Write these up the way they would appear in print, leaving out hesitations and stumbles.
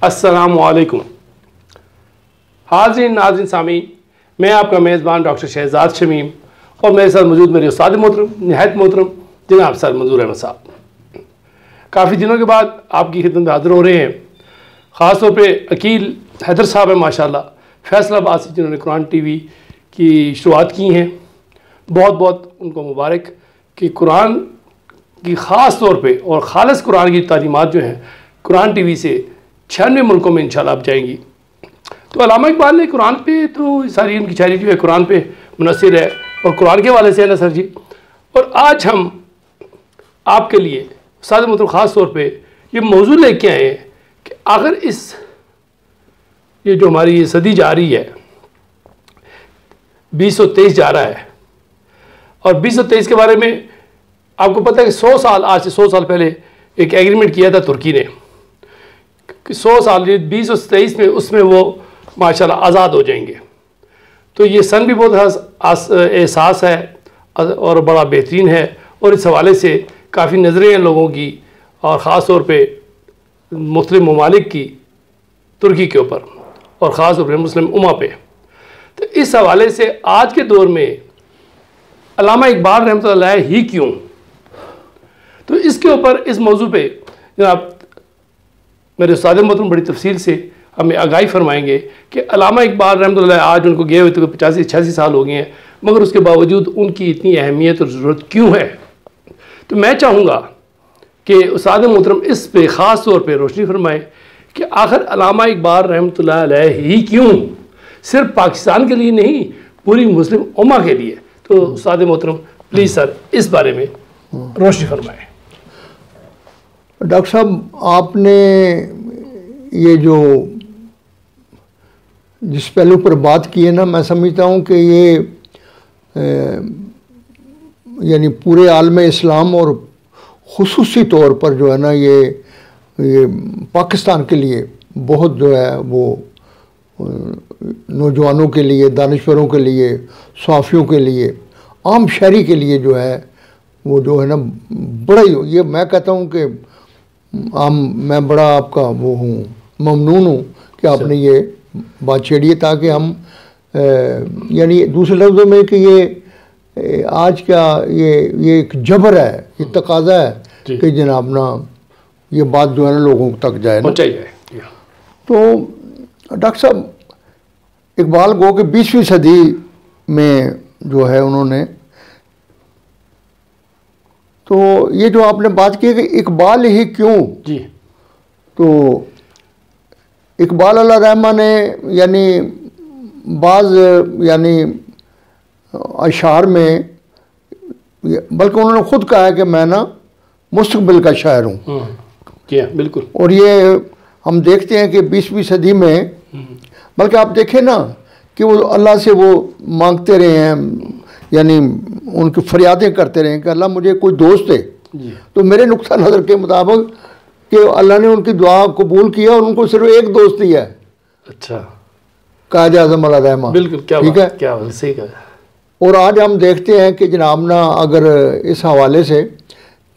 السلام علیکم حاضرین ناظرین سامعین، میں آپ کا میزبان ڈاکٹر شہزاد شمیم اور میرے ساتھ موجود میرے استاد محترم نہایت محترم جناب سر منظور احمد صاحب۔ کافی دنوں کے بعد آپ کی خدمت میں حاضر ہو رہے ہیں۔ خاص طور پہ عقیل حیدر صاحب ہیں ماشاءاللہ فیصل آباد سے، جنہوں نے قرآن ٹی وی کی شروعات کی ہیں۔ بہت بہت ان کو مبارک کہ قرآن کی خاص طور پہ اور خالص قرآن کی تعلیمات جو ہیں قرآن ٹی وی سے 96 ملکوں میں انشاءاللہ اب جائیں گی۔ تو علامہ اقبال نے قرآن پہ تو ساری ان کی شاعری جو ہے قرآن پہ منحصر ہے اور قرآن کے حوالے سے ہے نا سر جی۔ اور آج ہم آپ کے لیے استاد محترم خاص طور پہ یہ موضوع لے کے آئے ہیں کہ آخر یہ جو ہماری یہ صدی جا رہی ہے 2023 جا رہا ہے، اور 2023 کے بارے میں آپ کو پتہ ہے کہ آج سے 100 سال پہلے ایک ایگریمنٹ کیا تھا ترکی نے کہ 100 سال 2023 میں اس میں وہ ماشاءاللہ آزاد ہو جائیں گے۔ تو یہ سن بھی بہت احساس ہے اور بڑا بہترین ہے، اور اس حوالے سے کافی نظریں ہیں لوگوں کی، اور خاص طور پہ مختلف ممالک کی ترکی کے اوپر، اور خاص طور پہ مسلم امہ پہ۔ تو اس حوالے سے آج کے دور میں علامہ اقبال رحمۃ اللہ علیہ ہی کیوں، تو اس کے اوپر اس موضوع پہ جناب میرے استاد محترم بڑی تفصیل سے ہمیں آگاہی فرمائیں گے کہ علامہ اقبال رحمۃ اللہ آج ان کو گئے ہوئے تو 85-86 سال ہو گئے ہیں، مگر اس کے باوجود ان کی اتنی اہمیت اور ضرورت کیوں ہے۔ تو میں چاہوں گا کہ استاد محترم اس پہ خاص طور پہ روشنی فرمائیں کہ آخر علامہ اقبال رحمۃ اللہ علیہ ہی کیوں، صرف پاکستان کے لیے نہیں پوری مسلم امہ کے لیے۔ تو استاد محترم پلیز سر اس بارے میں روشنی فرمائیں۔ ڈاکٹر صاحب، آپ نے یہ جو جس پہلو پر بات کی ہے نا، میں سمجھتا ہوں کہ یہ یعنی پورے عالم اسلام اور خصوصی طور پر جو ہے نا یہ پاکستان کے لیے بہت جو ہے وہ نوجوانوں کے لیے، دانشوروں کے لیے، صحافیوں کے لیے، عام شہری کے لیے جو ہے وہ جو ہے نا بڑا ہی، یہ میں کہتا ہوں کہ میں بڑا آپ کا وہ ہوں، ممنون ہوں کہ آپ نے یہ بات چھیڑی ہے، تاکہ ہم یعنی دوسرے لفظوں میں کہ یہ آج کا یہ ایک جبر ہے، یہ تقاضا ہے کہ جناب نا یہ بات جو ہے نا لوگوں تک جائے نا۔ تو ڈاکٹر صاحب اقبال گو کہ 20ویں صدی میں جو ہے انہوں نے، تو یہ جو آپ نے بات کی کہ اقبال ہی کیوں، جی، تو اقبال علیہ رحمہ نے یعنی بعض یعنی اشعار میں، بلکہ انہوں نے خود کہا ہے کہ میں نا مستقبل کا شاعر ہوں۔ جی بالکل۔ اور یہ ہم دیکھتے ہیں کہ 20ویں صدی میں، بلکہ آپ دیکھیں نا کہ وہ اللہ سے وہ مانگتے رہے ہیں، یعنی ان کی فریادیں کرتے رہے ہیں کہ اللہ مجھے کوئی دوست دے۔ تو میرے نقطہ نظر کے مطابق کہ اللہ نے ان کی دعا قبول کیا اور ان کو صرف ایک دوست دیا ہے۔ اچھا، قائد اعظم علیہ رحمہ۔ بالکل، ٹھیک ہے، کیا صحیح کہا۔ اور آج ہم دیکھتے ہیں کہ جناب نا اگر اس حوالے سے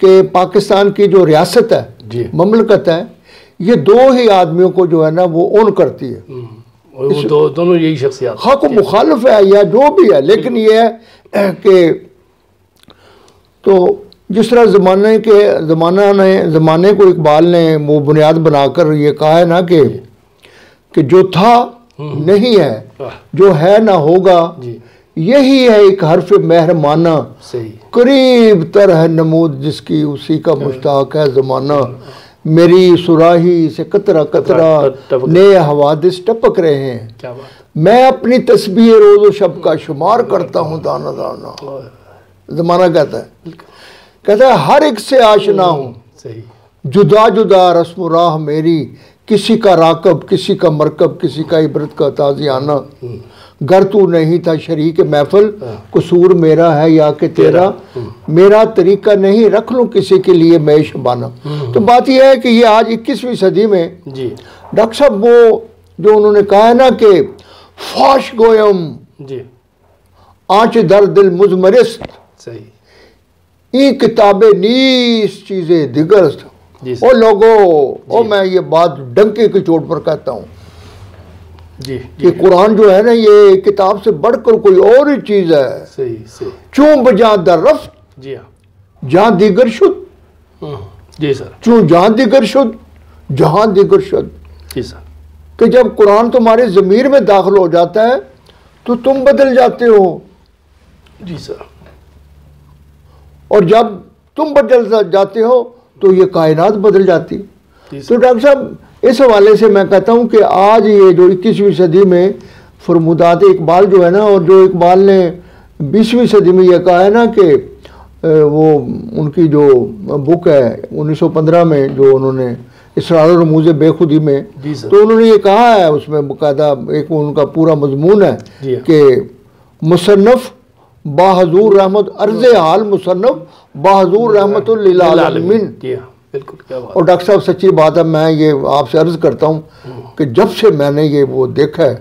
کہ پاکستان کی جو ریاست ہے، مملکت ہے، یہ دو ہی آدمیوں کو جو ہے نا وہ اون کرتی ہے، وہ دونوں یہی شخصیات، حق و مخالف ہے یا جو بھی ہے، لیکن یہ ہے کہ تو جس طرح زمانے کو اقبال نے وہ بنیاد بنا کر یہ کہا ہے نا کہ جو تھا نہیں ہے، جو ہے نہ ہوگا، یہی ہے ایک حرف مہرمانہ، قریب تر ہے نمود جس کی اسی کا مشتاق ہے زمانہ، میری سراہی سے قطرہ قطرہ نئے حوادث ٹپک رہے ہیں، میں اپنی تسبیح روز و شب کا شمار کرتا ہوں دانا دانا۔ زمانہ کہتا ہے ہر ایک سے آشنا ہوں، جدا جدا رسم و راہ میری، کسی کا راکب، کسی کا مرکب، کسی کا عبرت کا تازیانہ، گر تو نہیں تھا شریک محفل، قصور میرا ہے یا کہ تیرا، میرا طریقہ نہیں رکھ لوں کسی کے لیے میں شبانہ۔ تو بات یہ ہے کہ یہ آج 21ویں صدی میں ڈاکٹر صاحب وہ جو انہوں نے کہا ہے نا کہ فاش گویم آنچ در دل مزمرست، این کتاب نیست چیزیں دیگرست، او لوگو، او میں یہ بات ڈنکے کی چوٹ پر کہتا ہوں کہ قرآن جو ہے نا یہ کتاب سے بڑھ کر کوئی اور ہی چیز ہے. صحیح. چون بجا در رفت جی ہاں، جہاں دیگر شد. جی سر. چون جہاں دیگر شد جہاں دیگر شد. جی سر. کہ جب قرآن تمہارے ضمیر میں داخل ہو جاتا ہے تو تم بدل جاتے ہو. جی سر. اور جب تم بدل جاتے ہو تو یہ کائنات بدل جاتی. تو ڈاکٹر صاحب اس حوالے سے میں کہتا ہوں کہ آج یہ جو 21ویں صدی میں فرمودات اقبال جو ہے نا، اور جو اقبال نے 20ویں صدی میں یہ کہا ہے نا کہ وہ ان کی جو بک ہے 1915 میں جو انہوں نے اسرار و رموز بے خودی میں، تو انہوں نے یہ کہا ہے اس میں باقاعدہ ایک ان کا پورا مضمون ہے کہ مصنف باحضور رحمت عرض حال مصنف باحضور رحمت للعالمین. اور ڈاکٹر صاحب سچی بات ہے، میں یہ آپ سے عرض کرتا ہوں کہ جب سے میں نے یہ وہ دیکھا ہے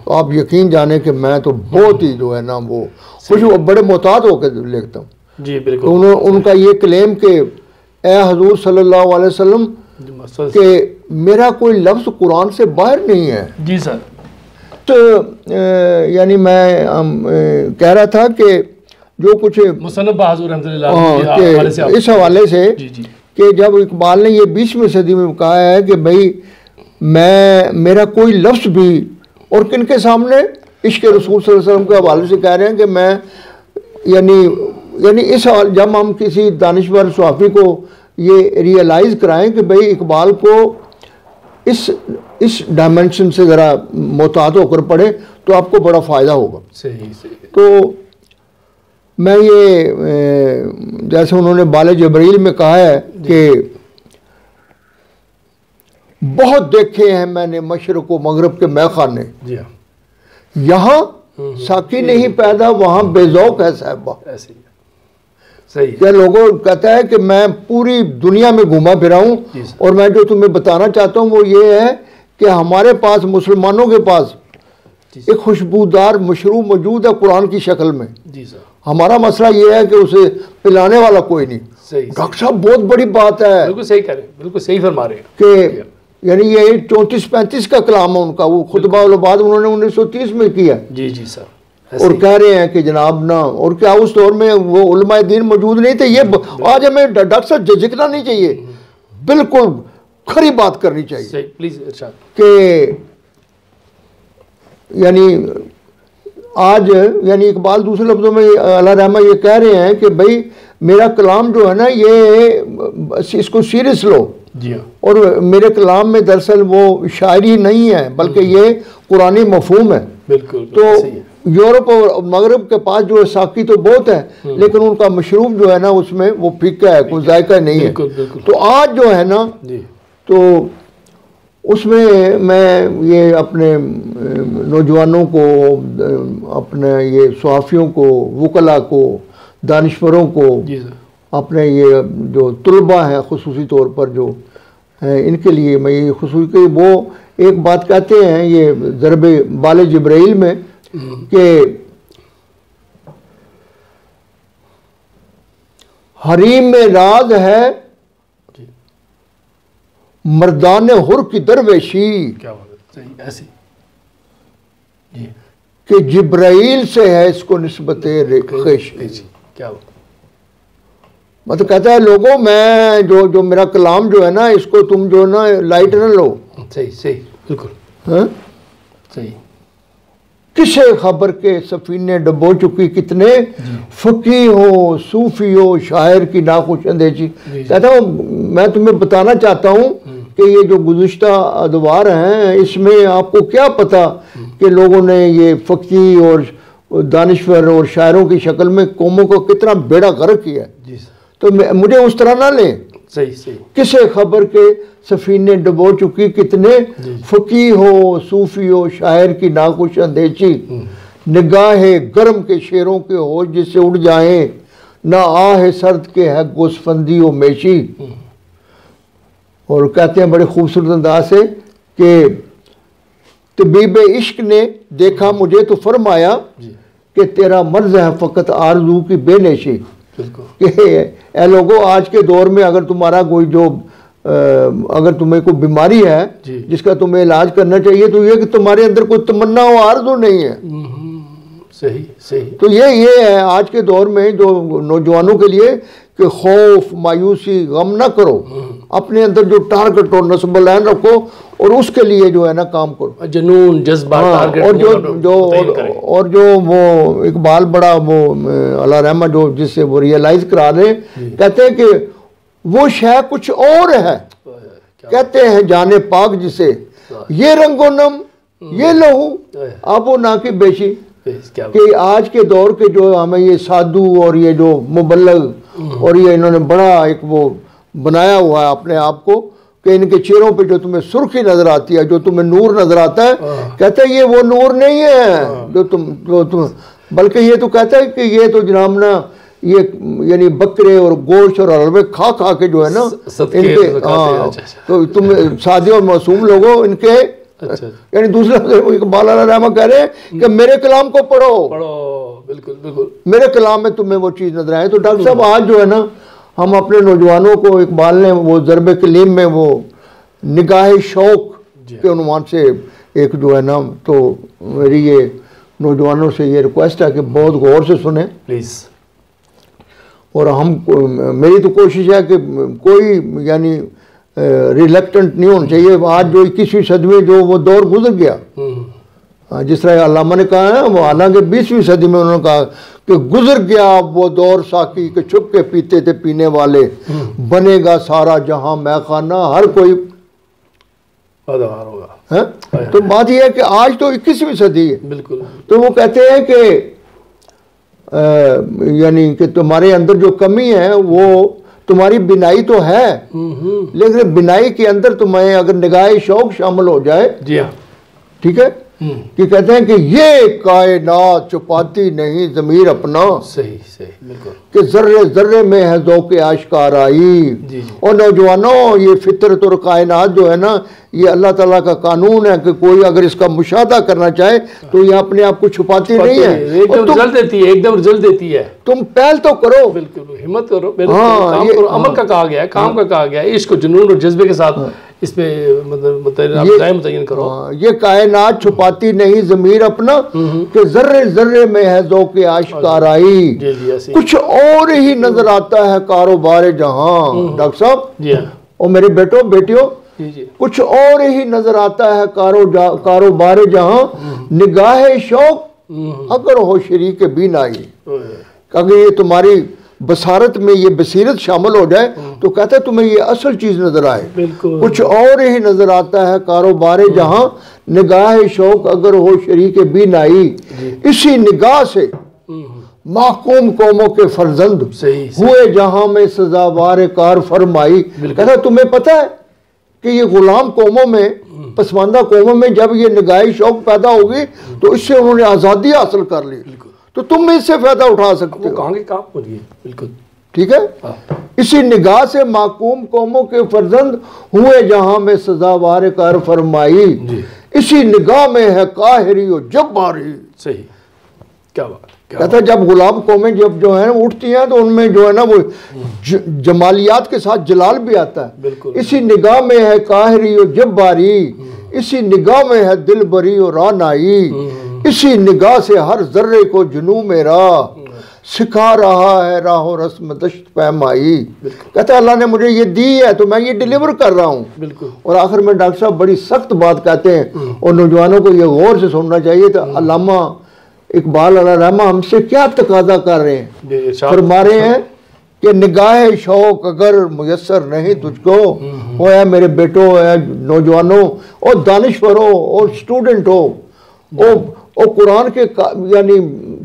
تو آپ یقین جانیں کہ میں تو بہت ہی جو ہے نا وہ خوش بڑے محتاط ہو کے لکھتا ہوں. جی بالکل. ان کا یہ کلیم کہ اے حضور صلی اللہ علیہ وسلم کہ میرا کوئی لفظ قرآن سے باہر نہیں ہے. جی سر. تو یعنی میں کہہ رہا تھا کہ جو کچھ مصنف بحضور رحمۃ اللہ اس حوالے سے کہ جب اقبال نے یہ 20ویں صدی میں کہا ہے کہ بھائی میرا کوئی لفظ بھی، اور کن کے سامنے عشق رسول صلی اللہ علیہ وسلم کے حوالے سے کہہ رہے ہیں کہ میں یعنی اس حوالے جب ہم کسی دانشور صحافی کو یہ ریئلائز کرائیں کہ بھائی اقبال کو اس ڈائمنشن سے ذرا محتاط ہو کر پڑھیں تو آپ کو بڑا فائدہ ہوگا. صحیح. تو میں یہ جیسے انہوں نے بال جبرائیل میں کہا ہے کہ بہت دیکھے ہیں میں نے مشرق و مغرب کے مے خانے، یہاں ساقی نہیں پیدا وہاں بے ذوق ہے صاحبہ. کیا لوگوں کہتا ہے کہ میں پوری دنیا میں گھوما پھرا ہوں، اور میں جو تمہیں بتانا چاہتا ہوں وہ یہ ہے کہ ہمارے پاس مسلمانوں کے پاس ایک خوشبودار مشروب موجود ہے قرآن کی شکل میں. ہمارا مسئلہ یہ ہے کہ اسے پلانے والا کوئی نہیں. ڈاکٹر صاحب بہت بڑی بات ہے. بالکل صحیح کہہ رہے ہیں، بالکل صحیح فرما رہے ہیں کہ یعنی یہ 34-35 کا کلام ہے ان کا، وہ خطبہ العباد انہوں نے 1930 میں کیا. جی سر. اور کہہ رہے ہیں کہ جناب نا، اور کیا اس دور میں وہ علماء دین موجود نہیں تھے؟ یہ آج ہمیں ڈاکٹر صاحب جھجکنا نہیں چاہیے، بالکل کھری بات کرنی چاہیے. پلیز ارشاد. کہ یعنی آج یعنی اقبال دوسرے لفظوں میں اللہ رحمہ یہ کہہ رہے ہیں کہ بھائی میرا کلام جو ہے نا یہ اس کو سیریس لو. اور میرے کلام میں دراصل وہ شاعری نہیں ہے بلکہ یہ قرآنی مفہوم ہے. بالکل. تو یورپ اور مغرب کے پاس جو ہے ساقی تو بہت ہے لیکن ان کا مشروب جو ہے نا اس میں وہ پھیکا ہے، کوئی ذائقہ نہیں ہے. تو آج جو ہے نا تو اس میں میں یہ اپنے نوجوانوں کو، اپنے یہ صحافیوں کو، وکلاء کو، دانشوروں کو، اپنے یہ جو طلباء ہیں خصوصی طور پر جو ہیں ان کے لیے میں یہ خصوصی وہ ایک بات کہتے ہیں یہ ضرب بال جبرائیل میں کہ حریم میں راز ہے مردان حر کی درویشی. کیا بات ہے. ایسی کہ جبرائیل سے ہے اس کو نسبت ریخش. کیا بات. مطلب کہتا ہے لوگوں میں جو میرا کلام جو ہے نا اس کو تم جو نا لائٹ نہ لو. صحیح بالکل. ہاں صحیح. کسے خبر کے سفینے ڈبو چکی کتنے فقی ہو صوفی ہو شاعر کی ناخوش اندیشی. کہتا ہوں میں تمہیں بتانا چاہتا ہوں کہ یہ جو گزشتہ ادوار ہیں اس میں آپ کو کیا پتا کہ لوگوں نے یہ فقی اور دانشور اور شاعروں کی شکل میں قوموں کو کتنا بیڑا غرق کیا ہے. تو مجھے اس طرح نہ لیں. صحیح. کسے خبر کے سفینے ڈبو چکی کتنے فقی ہو صوفی ہو شاعر کی ناخوش اندیشی نگاہ گرم کے شیروں کے ہو جس سے اڑ جائیں نہ آہ سرد کے ہے گوسفندی و میشی. اور کہتے ہیں بڑے خوبصورت انداز سے کہ طبیب عشق نے دیکھا مجھے تو فرمایا کہ تیرا مرض ہے فقط آرزو کی بے نیشی. کہ اے لوگو آج کے دور میں اگر تمہارا کوئی جو اگر تمہیں کوئی بیماری ہے جس کا تمہیں علاج کرنا چاہیے تو یہ کہ تمہارے اندر کوئی تمنا و آرزو نہیں ہے. صحیح صحیح. تو یہ ہے آج کے دور میں جو نوجوانوں کے لیے کہ خوف مایوسی غم نہ کرو, اپنے اندر جو ٹارگٹ اور نصب العین رکھو اور اس کے لیے جو ہے نا کام کرو, جنون جذبہ اور جو وہ اقبال بڑا وہ اللہ رحمہ جو جس سے وہ ریئلائز کرا رہے کہتے ہیں کہ وہ شے کچھ اور ہے, کہتے ہیں جانے پاک جسے یہ رنگ و نم یہ لہو آب و نا کی بیشی. کہ آج کے دور کے جو ہمیں یہ سادھو اور یہ جو مبلغ اور یہ انہوں نے بڑا ایک وہ بنایا ہوا ہے اپنے آپ کو کہ ان کے چہروں پہ جو تمہیں سرخی نظر آتی ہے, جو تمہیں نور نظر آتا ہے, کہتے ہیں یہ وہ نور نہیں ہے جو تم بلکہ یہ تو کہتا ہے کہ یہ تو جناب نا یہ یعنی بکرے اور گوشت اور حلوے کھا کھا کے جو ہے نا ان کے تو تم سادے اور معصوم لوگوں ان کے یعنی دوسرا اقبال علیہ رحمہ کہہ رہے ہیں کہ میرے کلام کو پڑھو, بالکل بالکل میرے کلام میں تمہیں وہ چیز نظر آئے. تو ڈاکٹر صاحب آج جو ہے نا ہم اپنے نوجوانوں کو اقبال نے وہ ضرب کلیم میں وہ نگاہ شوق کے عنوان سے ایک جو ہے نا, تو میری یہ نوجوانوں سے یہ ریکویسٹ ہے کہ بہت غور سے سنیں پلیز. اور میری تو کوشش ہے کہ کوئی یعنی ریلیکٹنٹ نہیں ہونا چاہیے. آج جو 21ویں صدی میں جو وہ دور گزر گیا, جس طرح علامہ نے کہا ہے وہ حالانکہ 20ویں صدی میں انہوں نے کہا کہ گزر گیا وہ دور ساقی کہ چھپ کے پیتے تھے پینے والے, بنے گا سارا جہاں میں خانہ ہر کوئی ہوگا. تو بات یہ ہے کہ آج تو 21ویں صدی ہے. بالکل. تو وہ کہتے ہیں کہ یعنی کہ تمہارے اندر جو کمی ہے وہ تمہاری بینائی تو ہے, لیکن بینائی کے اندر تمہیں اگر نگاہ شوق شامل ہو جائے, جی ہاں ٹھیک ہے, کہ کہتے ہیں کہ یہ کائنات چھپاتی نہیں ضمیر اپنا, صحیح صحیح بالکل, کہ ذرے ذرے میں ہے ذوق آشکارائی. اور نوجوانوں یہ فطرت اور کائنات جو ہے نا یہ اللہ تعالیٰ کا قانون ہے کہ کوئی اگر اس کا مشاہدہ کرنا چاہے تو یہ اپنے آپ کو چھپاتی نہیں ہے, ایک دم رزلٹ دیتی ہے, ایک دم رزلٹ دیتی ہے. تم پہل تو کرو, بالکل ہمت کرو, کام کرو. عمل کا کہا گیا ہے, کام کا کہا گیا ہے, عشق و جنون اور جذبے کے ساتھ اس میں متعین کرو. یہ کائنات چھپاتی نہیں ضمیر اپنا کہ ذرے ذرے میں ہے ذوق آشکارائی, کچھ اور ہی نظر آتا ہے کاروبار جہاں. ڈاکٹر صاحب اور میرے بیٹوں بیٹیوں, کچھ اور ہی نظر آتا ہے کاروبار جہاں, نگاہ شوق اگر ہو شریک بینائی. اگر یہ تمہاری بصارت میں یہ بصیرت شامل ہو جائے تو کہتا ہے تمہیں یہ اصل چیز نظر آئے. کچھ اور ہی نظر آتا ہے کاروبار جہاں, نگاہ شوق اگر ہو شریک بینائی. اسی نگاہ سے محکوم قوموں کے فرزند ہوئے جہاں میں سزاوار کار فرمائی. کہتا تمہیں پتہ ہے کہ یہ غلام قوموں میں پسماندہ قوموں میں جب یہ نگاہ شوق پیدا ہوگی تو اس سے انہوں نے آزادی حاصل کر لی, تو تم بھی اس سے فائدہ اٹھا سکتے ہو. بالکل ٹھیک ہے. اسی نگاہ سے محکوم قوموں کے فرزند ہوئے جہاں میں سزاوار کار فرمائی. اسی نگاہ میں ہے قاہری و جباری. صحیح, کیا بات. کہتا ہے جب غلام قومیں جب جو ہے اٹھتی ہیں تو ان میں جو ہے نا وہ جمالیات کے ساتھ جلال بھی آتا ہے. اسی نگاہ میں ہے قاہری و جباری, اسی نگاہ میں ہے دل بری و رانائی. اسی نگاہ سے ہر ذرے کو جنوں میرا سکھا رہا ہے راہ و رسم دشت پیمائی. کہتا ہے اللہ نے مجھے یہ دی ہے تو میں یہ ڈیلیور کر رہا ہوں. اور آخر میں ڈاکٹر صاحب بڑی سخت بات کہتے ہیں اور نوجوانوں کو یہ غور سے سننا چاہیے. تو علامہ اقبال علیہ رحمہ ہم سے کیا تقاضا کر رہے ہیں, فرما رہے ہیں کہ نگاہ شوق اگر میسر نہیں تجھ کو, ہو میرے بیٹوں ہے نوجوانوں اور دانشوروں اور اسٹوڈنٹ ہو اور قرآن کے یعنی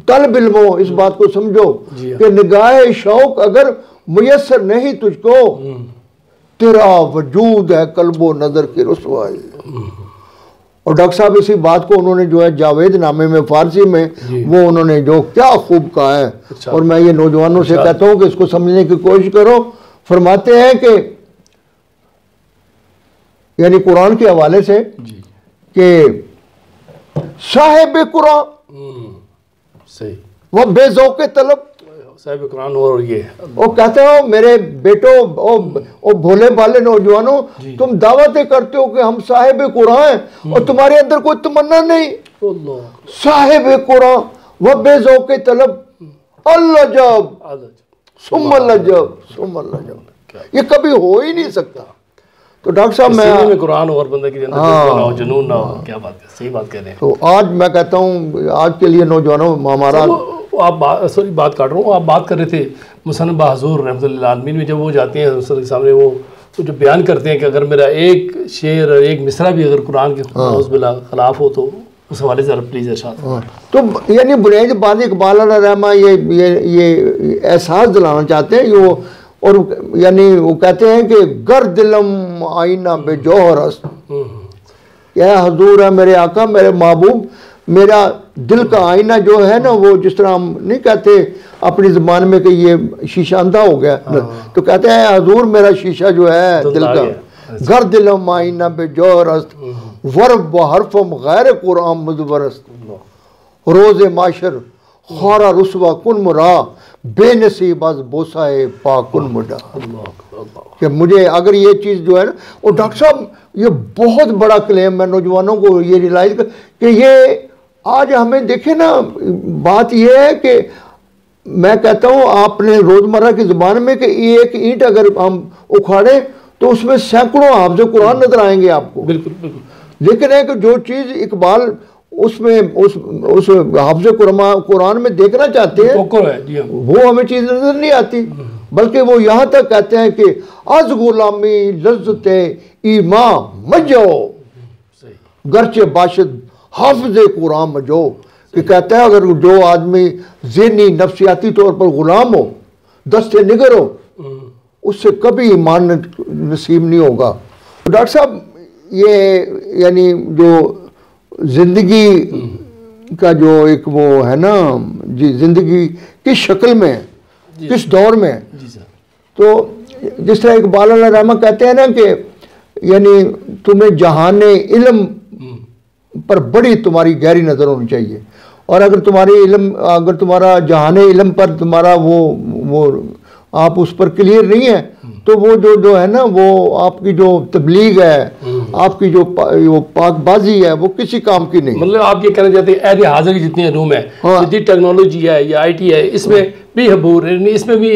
طالب علم ہو, اس بات کو سمجھو کہ نگاہ شوق اگر میسر نہیں تجھ کو, تیرا وجود ہے قلب و نظر کی رسوائی. اور ڈاکٹر صاحب اسی بات کو انہوں نے جو ہے جاوید نامے میں فارسی میں وہ انہوں نے جو کیا خوب کہا ہے, اور میں یہ نوجوانوں سے کہتا ہوں کہ اس کو سمجھنے کی کوشش کرو. فرماتے ہیں کہ یعنی قرآن کے حوالے سے کہ صاحب قرآن وہ بے ذوق طلب صاحب قرآن اور یہ وہ کہتے ہو میرے بیٹو او بھولے بھالے نوجوانوں تم دعوتیں کرتے ہو کہ ہم صاحب قرآن ہیں اور تمہارے اندر کوئی تمنا نہیں. صاحب قرآن وہ بے ذوق طلب اللہ جب ثم اللہ جب یہ کبھی ہو ہی نہیں سکتا. تو ڈاکٹر صاحب میں قرآن اور بندہ کی جنون نہ ہو. کیا بات ہے, صحیح بات کہہ رہے ہیں. تو آج میں کہتا ہوں آج کے لیے نوجوانوں ہمارا آپ بات کاٹ رہا ہوں, آپ بات کر رہے تھے مصنف حضور رحمۃ اللہ عالمین میں جب وہ جاتے ہیں حضور کے سامنے وہ جو بیان کرتے ہیں کہ اگر میرا ایک شعر اور ایک مصرع بھی اگر قرآن کے خلاف ہو تو اس حوالے سے پلیز ارشاد. تو یعنی بنیادی بات اقبال علیہ رحمہ یہ احساس دلانا چاہتے ہیں یہ اور یعنی وہ کہتے ہیں کہ گر دلم آئینہ بے جوہر است, یہ حضور ہے میرے آقا میرے محبوب, میرا دل کا آئینہ جو ہے نا وہ جس طرح ہم نہیں کہتے اپنی زبان میں کہ یہ شیشہ اندھا ہو گیا, تو کہتے ہیں حضور میرا شیشہ جو ہے دل کا گر دلم آئینہ بے جوہر است ورب و حرفم غیر قرآن مدور است روز معاشر خورا رسوا کن مرا بے نصیب از بوسائے پاکن مڈا. کہ مجھے اگر یہ چیز جو ہے نا, اور ڈاکٹر صاحب یہ بہت بڑا کلیم ہے نوجوانوں کو یہ ریلائز کہ یہ آج ہمیں دیکھیں نا بات یہ ہے کہ میں کہتا ہوں آپ نے روزمرہ کی زبان میں کہ ایک اینٹ اگر ہم اکھاڑیں تو اس میں سینکڑوں حافظ قرآن نظر آئیں گے آپ کو. بالکل بالکل. لیکن ہے کہ جو چیز اقبال اس میں اس حافظ قرآن میں دیکھنا چاہتے ہیں وہ ہمیں چیز نظر نہیں آتی, بلکہ وہ یہاں تک کہتے ہیں کہ از غلامی لذت ایمان مجو گرچہ باشد حافظ قرآن مجو. کہ کہتا ہے اگر جو آدمی ذہنی نفسیاتی طور پر غلام ہو دست نگر ہو اس سے کبھی ایمان نصیب نہیں ہوگا. ڈاکٹر صاحب یہ یعنی جو زندگی کا جو ایک وہ ہے نا جی زندگی کس شکل میں کس دور میں, تو جس طرح اقبال علیہ رحمہ کہتے ہیں نا کہ یعنی تمہیں جہان علم پر بڑی تمہاری گہری نظر ہونی چاہیے, اور اگر تمہارا جہان علم پر تمہارا وہ آپ اس پر کلیئر نہیں ہے تو وہ جو ہے نا وہ آپ کی جو تبلیغ ہے آپ کی جو پاک بازی ہے وہ کسی کام کی نہیں. مطلب آپ یہ کہنا چاہتے ہیں عہد حاضر کی جتنی علوم ہے جتنی ٹیکنالوجی ہے یا آئی ٹی ہے اس میں بھی حبور اس میں بھی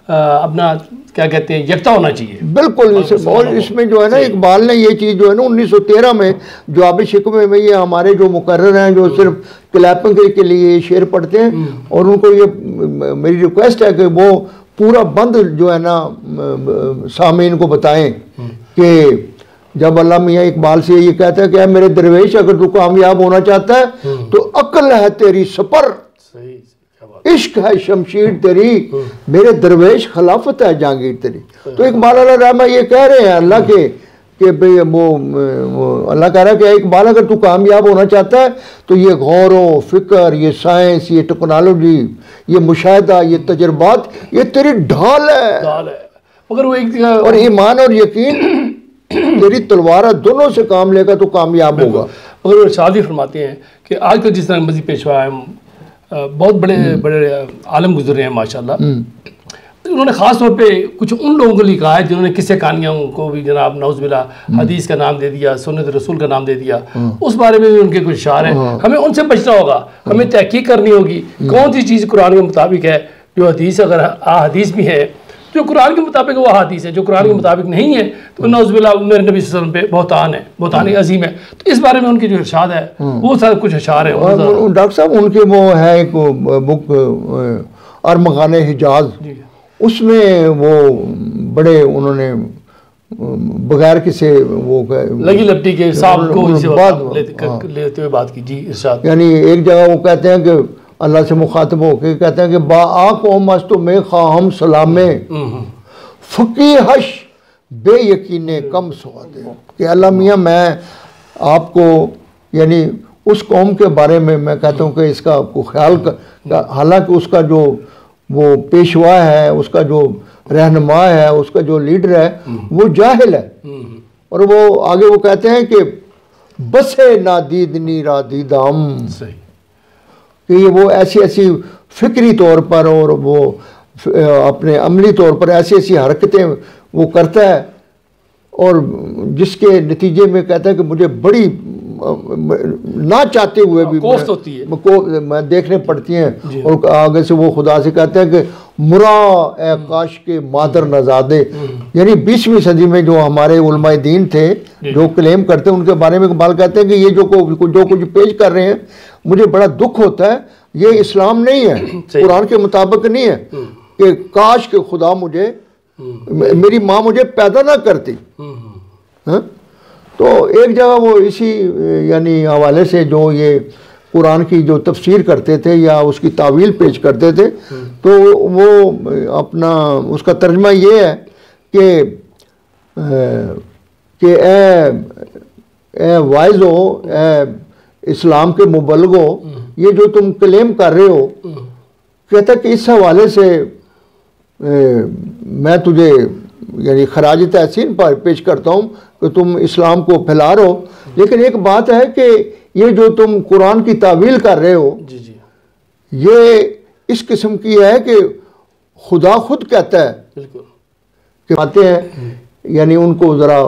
اپنا کیا کہتے ہیں یکتا ہونا چاہیے. بالکل. اور اس میں جو ہے نا اقبال نے یہ چیز جو ہے نا 1913 میں جواب شکوے میں یہ ہمارے جو مقرر ہیں جو صرف کلیپنگ کے لیے شعر پڑھتے ہیں اور ان کو یہ میری ریکویسٹ ہے کہ وہ پورا بند جو ہے نا سامعین کو بتائیں کہ جب علامہ میاں اقبال سے یہ کہتا ہے کہ اے میرے درویش اگر تو کامیاب ہونا چاہتا ہے تو عقل ہے تیری سپر عشق ہے شمشیر تیری میرے درویش خلافت ہے جہانگیر تیری. تو اقبال علیہ رحمہ یہ کہہ رہے ہیں اللہ کے کہ اللہ کہہ رہا ہے کہ اقبال اگر تو کامیاب ہونا چاہتا ہے تو یہ غور و فکر یہ سائنس یہ ٹیکنالوجی یہ مشاہدہ یہ تجربات یہ تیری ڈھال ہے مگر وہ اور ایمان اور یقین تیری تلوار دونوں سے کام لے گا تو کامیاب ہوگا. مگر وہ ارشاد بھی فرماتے ہیں کہ آج کل جس طرح مزید پیشوا ہے بہت بڑے عالم گزرے ہیں ماشاءاللہ, انہوں نے خاص طور پہ کچھ ان لوگوں کو لکھا ہے جنہوں نے قصے کہانیاں کو بھی جناب نعوذ باللہ حدیث کا نام دے دیا سنت رسول کا نام دے دیا, اس بارے میں بھی ان کے کچھ اشعار ہیں. ہمیں ان سے بچنا ہوگا, ہمیں تحقیق کرنی ہوگی کون سی چیز قرآن کے مطابق ہے, جو حدیث اگر حدیث بھی ہے جو قرآن کے مطابق وہ حدیث ہے, جو قرآن کے مطابق نہیں ہے تو نعوذ باللہ میرے نبی صلی اللہ علیہ وسلم پہ بہتان ہے, بہتان عظیم ہے. تو اس بارے میں ان کی جو ارشاد ہے وہ سارے کچھ اشعار ہیں. ڈاکٹر صاحب ان کے وہ ہے ایک بک ارمغان حجاز, اس میں وہ بڑے انہوں نے بغیر کسی وہ لگی لپٹی کے صاحب کو لیتے ہوئے بات کی. جی ارشاد. یعنی ایک جگہ وہ کہتے ہیں کہ اللہ سے مخاطب ہو کے کہتے ہیں کہ با قوم است میں خواہم سلام فقیہش بے یقین کم سوادے. کہ اللہ میاں میں آپ کو یعنی اس قوم کے بارے میں کہتا ہوں کہ اس کا خیال حالانکہ اس کا جو وہ پیشوا ہے اس کا جو رہنما ہے اس کا جو لیڈر ہے وہ جاہل ہے. اور وہ آگے وہ کہتے ہیں کہ بسے نادید نیرا دیدام کہ یہ وہ ایسی فکری طور پر اور وہ اپنے عملی طور پر ایسی ایسی حرکتیں وہ کرتا ہے، اور جس کے نتیجے میں کہتا ہے کہ مجھے بڑی نہ چاہتے ہوئے بھی کوفت ہوتی ہے، میں دیکھنے پڑتی ہیں، اور آگے سے وہ خدا سے کہتے ہیں کہ مرا اے کاش کے مادر نزادے. یعنی 20ویں صدی میں جو ہمارے علماء دین تھے جو کلیم کرتے ہیں، ان کے بارے میں اقبال کہتے ہیں کہ یہ جو کچھ پیش کر رہے ہیں مجھے بڑا دکھ ہوتا ہے، یہ اسلام نہیں ہے، قرآن کے مطابق نہیں ہے، کہ کاش کہ خدا مجھے، میری ماں مجھے پیدا نہ کرتی. تو ایک جگہ وہ اسی یعنی حوالے سے جو یہ قرآن کی جو تفسیر کرتے تھے یا اس کی تعویل پیش کرتے تھے، تو وہ اپنا اس کا ترجمہ یہ ہے کہ اے وائزو، اے اسلام کے مبلغو، یہ جو تم کلیم کر رہے ہو، کہتا کہ اس حوالے سے میں تجھے یعنی خراج تحسین پر پیش کرتا ہوں کہ تم اسلام کو پھیلا رہے ہو، لیکن ایک بات ہے کہ یہ جو تم قرآن کی تعویل کر رہے ہو یہ اس قسم کی ہے کہ خدا خود کہتا ہے کہ آتے ہیں، یعنی ان کو ذرا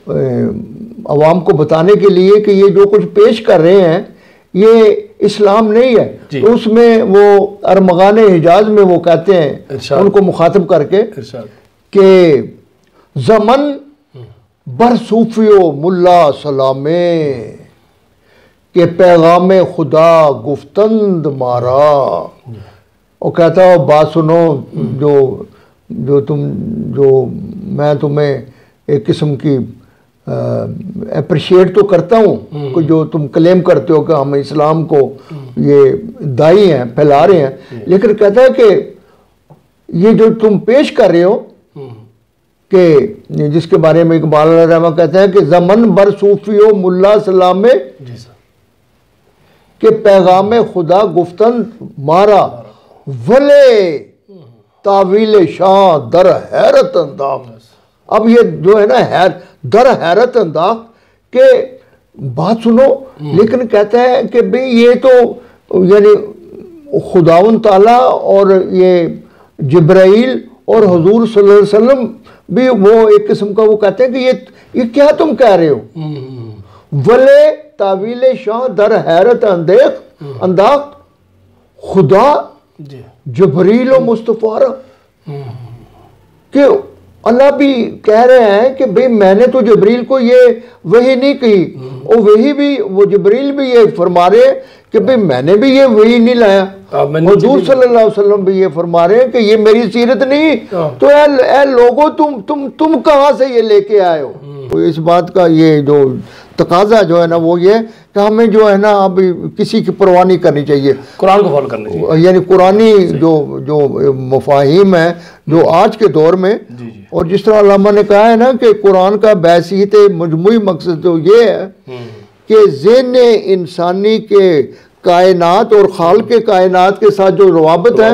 عوام کو بتانے کے لیے کہ یہ جو کچھ پیش کر رہے ہیں یہ اسلام نہیں ہے. تو اس میں وہ ارمغان حجاز میں وہ کہتے ہیں ان کو مخاطب کر کے کہ زمن بر صوفیو ملا سلامے کہ پیغام خدا گفتند مارا. وہ کہتا ہے بات سنو، جو میں تمہیں ایک قسم کی اپریشیٹ تو کرتا ہوں کہ جو تم کلیم کرتے ہو کہ ہم اسلام کو یہ دائی ہیں، پھیلا رہے ہیں، لیکن کہتا ہے کہ یہ جو تم پیش کر رہے ہو کہ جس کے بارے میں اقبال علیہ رحمہ کہتے ہیں کہ زمن بر صوفیو ملا سلام کہ پیغام خدا گفتن مارا ولے تعویل شاہ در حیرت انداز. اب یہ جو ہے نا در حیرت انداز کہ بات سنو، لیکن کہتا ہے کہ بھئی یہ تو یعنی خداوند تعالیٰ اور یہ جبرائیل اور حضور صلی اللہ علیہ وسلم بھی وہ ایک قسم کا وہ کہتے ہیں کہ یہ کیا تم کہہ رہے ہو. ولے تعویل شاہ در حیرت انداز خدا جبریل و مصطفیٰ کہ اللہ بھی کہہ رہے ہیں کہ بھئی میں نے تو جبریل کو یہ وحی نہیں کہی، اور وہی بھی وہ جبریل بھی یہ فرما رہے ہیں کہ بھئی میں نے بھی یہ وحی نہیں لایا. حضور صلی اللہ علیہ وسلم بھی یہ فرما رہے ہیں کہ یہ میری سیرت نہیں. تو اے لوگو تم کہاں سے یہ لے کے آئے ہو؟ اس بات کا یہ جو تقاضا جو ہے نا وہ یہ کہ ہمیں جو ہے نا اب کسی کی پرواہ نہیں کرنی چاہیے، قرآن کو فالو کرنا چاہیے. یعنی قرآنی جو مفاہیم ہیں جو آج کے دور میں، اور جس طرح علامہ نے کہا ہے نا کہ قرآن کا بحثیت مجموعی مقصد تو یہ ہے کہ ذہن انسانی کے کائنات اور خالق کائنات کے ساتھ جو روابط ہے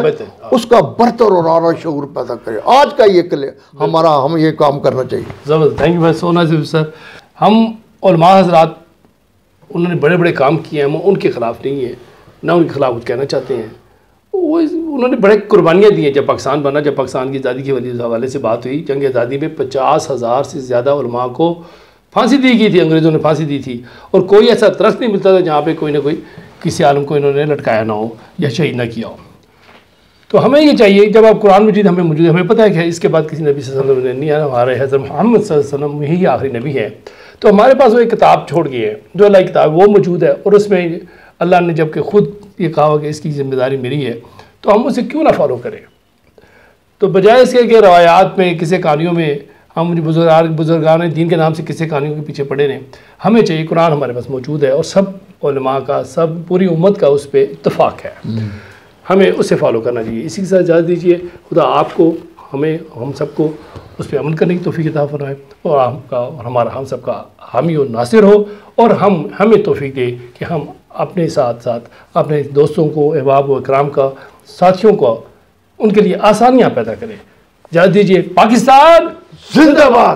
اس کا برتر اور اعلیٰ شعور پیدا کرے. آج کا یہ ہم یہ کام کرنا چاہیے. زبردست، تھینک یو سو مچ سر. ہم علماء حضرات انہوں نے بڑے بڑے کام کیے ہیں، ہم ان کے خلاف نہیں ہیں، نہ ان کے خلاف کچھ کہنا چاہتے ہیں. انہوں نے بڑے قربانیاں دی ہیں. جب پاکستان بنا، جب پاکستان کی آزادی کے حوالے سے بات ہوئی، جنگ آزادی میں 50,000 سے زیادہ علماء کو پھانسی دی گئی تھی، انگریزوں نے پھانسی دی تھی، اور کوئی ایسا درخت نہیں ملتا تھا جہاں پہ کوئی نہ کوئی کسی عالم کو انہوں نے لٹکایا نہ ہو یا شہید نہ کیا ہو. تو ہمیں یہ چاہیے جب آپ قرآن مجید ہمیں موجود ہے، ہمیں پتہ ہے کہ اس کے بعد کسی نبی صلی اللہ علیہ وسلم نے نہیں آنا، ہمارے حضرت محمد صلی اللہ علیہ وسلم ہی آخری نبی ہے. تو ہمارے پاس وہ ایک کتاب چھوڑ گئی ہے جو اللہ کی کتاب وہ موجود ہے، اور اس میں اللہ نے جب کہ خود یہ کہا کہ اس کی ذمہ داری میری ہے، تو ہم اسے کیوں نہ فالو کریں. تو بجائے اس کے کہ روایات میں قصے کہانیوں میں ہم بزرگان دین کے نام سے قصے کہانیوں کے پیچھے پڑے رہیں، ہمیں چاہیے قرآن ہمارے پاس موجود ہے، اور سب علماء کا، سب پوری امت کا اس پہ اتفاق ہے، ہمیں اسے فالو کرنا چاہیے. اسی کے ساتھ اجازت دیجیے. خدا آپ کو، ہم سب کو اس پہ عمل کرنے کی توفیق عطا فرمائے، اور ہم سب کا حامی و ناصر ہو، اور ہمیں توفیق دے کہ ہم اپنے ساتھ اپنے دوستوں کو، احباب و اکرام کا، ساتھیوں کو، ان کے لیے آسانیاں پیدا کریں. اجازت دیجیے. پاکستان زندہ باد.